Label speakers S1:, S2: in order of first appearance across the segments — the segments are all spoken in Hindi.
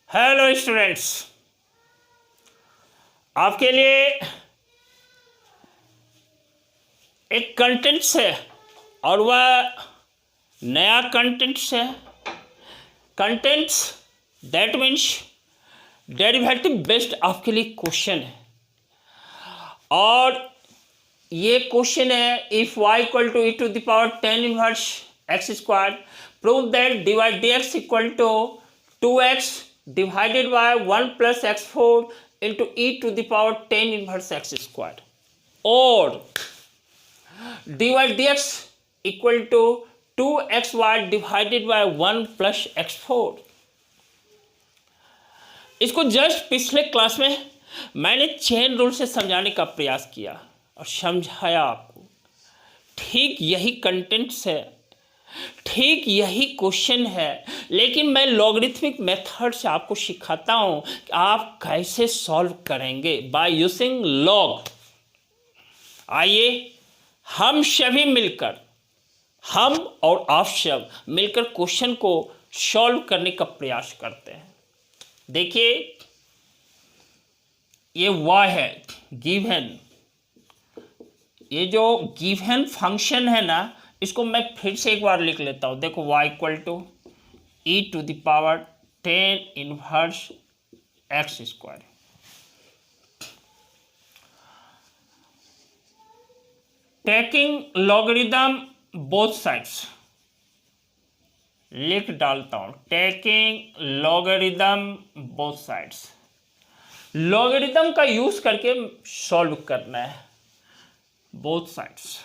S1: हेलो स्टूडेंट्स, आपके लिए एक कंटेंट्स है और वह नया कंटेंट्स है। Contents that means derivative based आपके लिए क्वेश्चन है और ये क्वेश्चन है if y equal to e to the power 10 inverse x square prove that dy dx equal to 2x divided by 1 plus x4 into e to the power 10 inverse x square और dy dx equal to 2xy divided by 1 plus x4। इसको जस्ट पिछले क्लास में मैंने चेन रूल से समझाने का प्रयास किया और समझाया आपको। ठीक यही कंटेंट्स है, ठीक यही क्वेश्चन है, लेकिन मैं लॉगरिथमिक मेथड से आपको सिखाता हूं कि आप कैसे सॉल्व करेंगे बाय यूजिंग लॉग। आइए हम सभी मिलकर, हम और आप सब मिलकर क्वेश्चन को सॉल्व करने का प्रयास करते हैं। देखिए ये y है गिवन, ये जो गिवन फंक्शन है ना, इसको मैं फिर से एक बार लिख लेता हूँ। देखो y equal to e to the power 10 inverse x square. Taking logarithm both sides, लिख डालता हूँ taking logarithm both sides. Logarithm का यूज करके सॉल्व करना है बोथ साइड्स।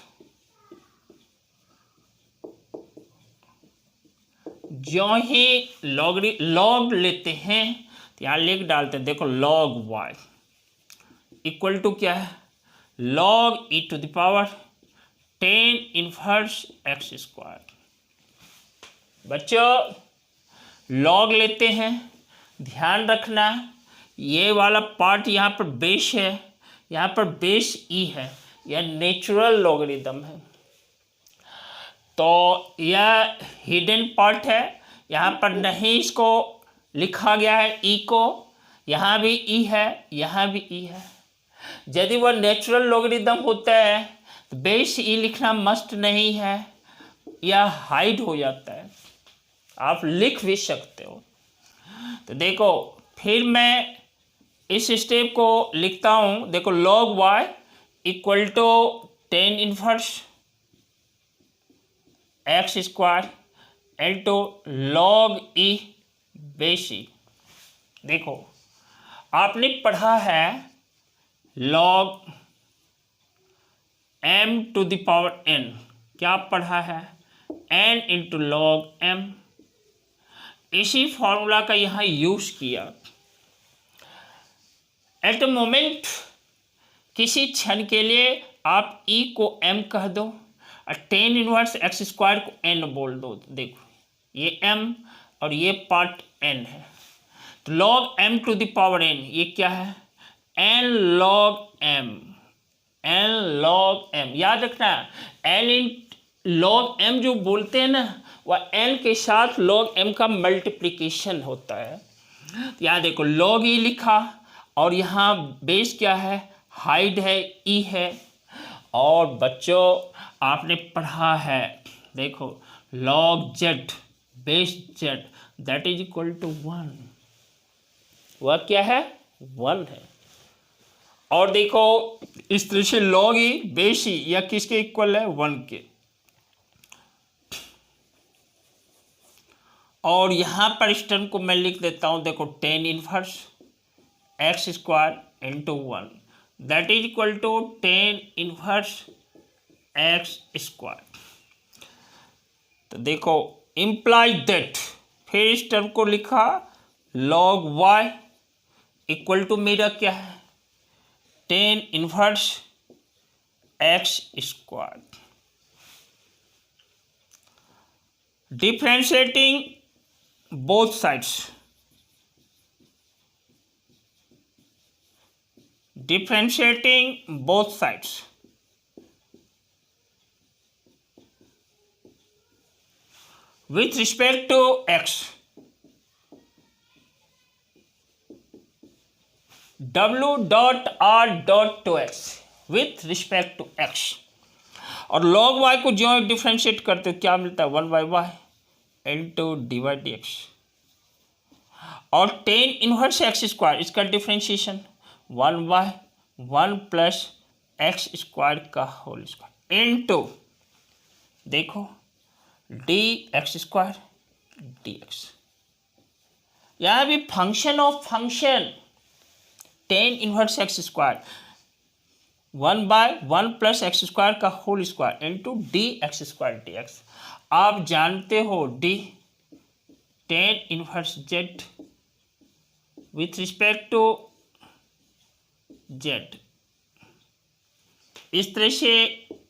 S1: जो ही लॉग लेते हैं तो यहाँ लिख डालते हैं, देखो लॉग y इक्वल टू क्या है, log e to the power 10 inverse x square. बच्चों लॉग लेते हैं, ध्यान रखना ये वाला पार्ट यहाँ पर बेस है, यहाँ पर बेस ई है, यह नेचुरल लॉगरिथम है। तो यह हिडन पार्ट है, यहाँ पर नहीं इसको लिखा गया है ई को, यहाँ भी ई है, यहाँ भी ई है। यदि वह नेचुरल लॉगरिथम होता है तो बेस ई लिखना मस्ट नहीं है, यह हाइड हो जाता है, आप लिख भी सकते हो। तो देखो फिर मैं इस स्टेप को लिखता हूँ। देखो log y equal to 10 inverse x square into log e base e. देखो आपने पढ़ा है log m to the power n, क्या पढ़ा है, n इंटू लॉग m। इसी फॉर्मूला का यहाँ यूज किया। एट द मोमेंट किसी क्षण के लिए आप e को m कह दो और 10 इनवर्स एक्स स्क्वायर को n बोल दो। देखो ये m और ये पार्ट n है, तो log m to the power n ये क्या है, n log m, n log m। याद रखना n इन log m जो बोलते हैं ना, वह n के साथ log m का मल्टीप्लिकेशन होता है। तो यहाँ देखो log e लिखा और यहाँ बेस क्या है, हाइड है, ई है। और बच्चों आपने पढ़ा है, देखो log z base z that is equal to 1, वह क्या है, 1 है। और देखो इस तरह से लॉग ई बेस ई या किसके इक्वल है, 1 के। और यहाँ पर इस टर्म को मैं लिख देता हूँ, देखो 10 inverse x square into 1 that is equal to 10 inverse x square. तो देखो इम्प्लाई दैट, फिर इस टर्म को लिखा लॉग y इक्वल टू मेरा क्या है, 10 inverse x square. Differentiating both sides, differentiating both sides, with respect to x, W dot R dot to x with respect to x, और लॉग वाई को जो डिफ्रेंशिएट करते हो क्या मिलता है, 1/y इंटू dy dx, और टेन इनवर्स एक्स स्क्वायर इसका डिफ्रेंशिएशन 1/1 प्लस एक्स स्क्वायर का होल स्क्वायर इंटू देखो d x square d x. यहाँ भी function of function ten inverse x square 1/1 plus x square का whole square into d x square d x. आप जानते हो d tan inverse z with respect to z, इस तरह से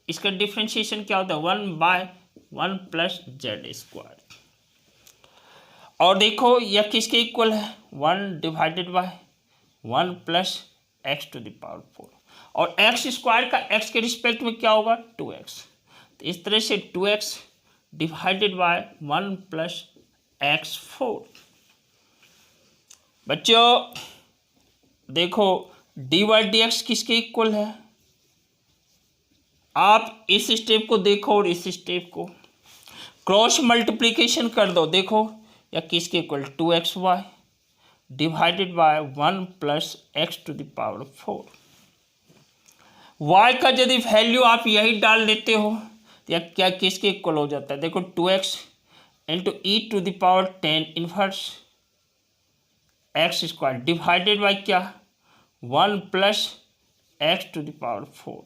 S1: इसका डिफ्रेंशिएशन क्या होता है 1/1 प्लस जेड स्क्वायर। और देखो यह किसके इक्वल है 1 divided by 1 plus x to the power 4, और एक्स स्क्वायर का एक्स के रिस्पेक्ट में क्या होगा 2x, तो इस तरह से 2x divided by 1 plus x 4। बच्चों देखो डी वाई डी एक्स किसके इक्वल है, आप इस स्टेप को देखो और इस स्टेप को क्रॉस मल्टीप्लिकेशन कर दो, देखो या किसके equal 2xy divided by 1 plus x to the power 4। y का यदि वैल्यू आप यही डाल देते हो तो या क्या किसके इक्वल हो जाता है, देखो 2x into e to the power 10 inverse x square divided by क्या 1 plus x to the power 4,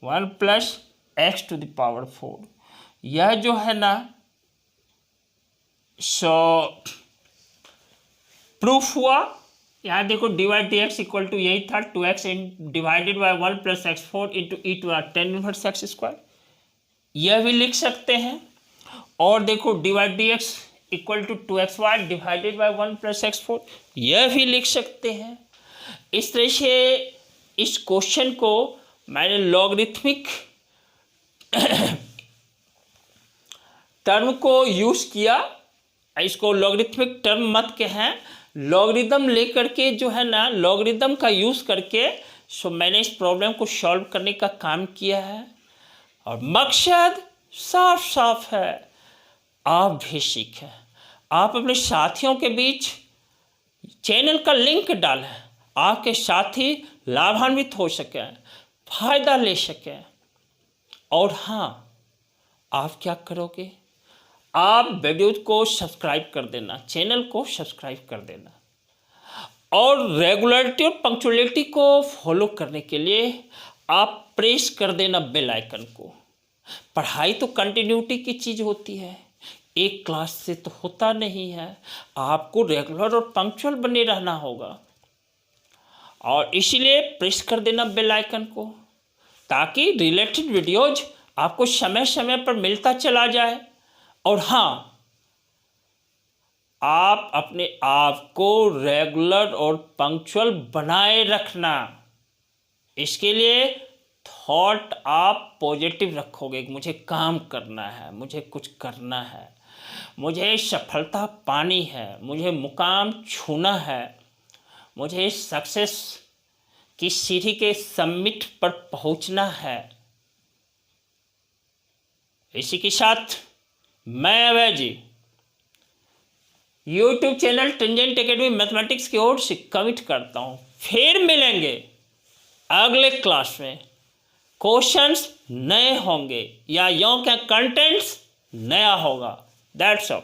S1: 1 plus x to the power 4। यह जो है ना सो प्रूफ हुआ। यहाँ देखो d y d x equal to यही था 2x divided by 1 plus x 4 into e to are 10 inverse x square, यह भी लिख सकते हैं। और देखो d y d x equal to 2xy divided by 1 plus x 4, यह भी लिख सकते हैं। इस तरह से इस क्वेश्चन को मैंने लॉगरिथमिक टर्म को यूज किया, इसको लॉगरिथमिक टर्म मत कहें, लॉगरिदम लेकर के जो है ना लॉगरिदम का यूज करके सो मैंने इस प्रॉब्लम को सॉल्व करने का काम किया है, और मकसद साफ साफ है आप भी सीखें, आप अपने साथियों के बीच चैनल का लिंक डालें, आपके साथी लाभान्वित हो सकें, फायदा ले सकें। और हाँ, आप क्या करोगे, आप वीडियो को सब्सक्राइब कर देना, चैनल को सब्सक्राइब कर देना, और रेगुलरिटी और पंक्चुअलिटी को फॉलो करने के लिए आप प्रेस कर देना बेल आइकन को। पढ़ाई तो कंटिन्यूटी की चीज़ होती है, एक क्लास से तो होता नहीं है, आपको रेगुलर और पंक्चुअल बने रहना होगा, और इसीलिए प्रेस कर देना बेल आइकन को ताकि रिलेटेड वीडियोज आपको समय समय पर मिलता चला जाए। और हाँ, आप अपने आप को रेगुलर और पंक्चुअल बनाए रखना, इसके लिए थॉट आप पॉजिटिव रखोगे, मुझे काम करना है, मुझे कुछ करना है, मुझे सफलता पानी है, मुझे मुकाम छूना है, मुझे सक्सेस की सीढ़ी के समिट पर पहुंचना है। इसी के साथ मैं Abhay ji YouTube channel Tangent Academy Mathematics की ओर से कमिट करता हूँ। फिर मिलेंगे अगले क्लास में, क्वेश्चंस नए होंगे या यों क्या कंटेंट्स नया होगा। That's all.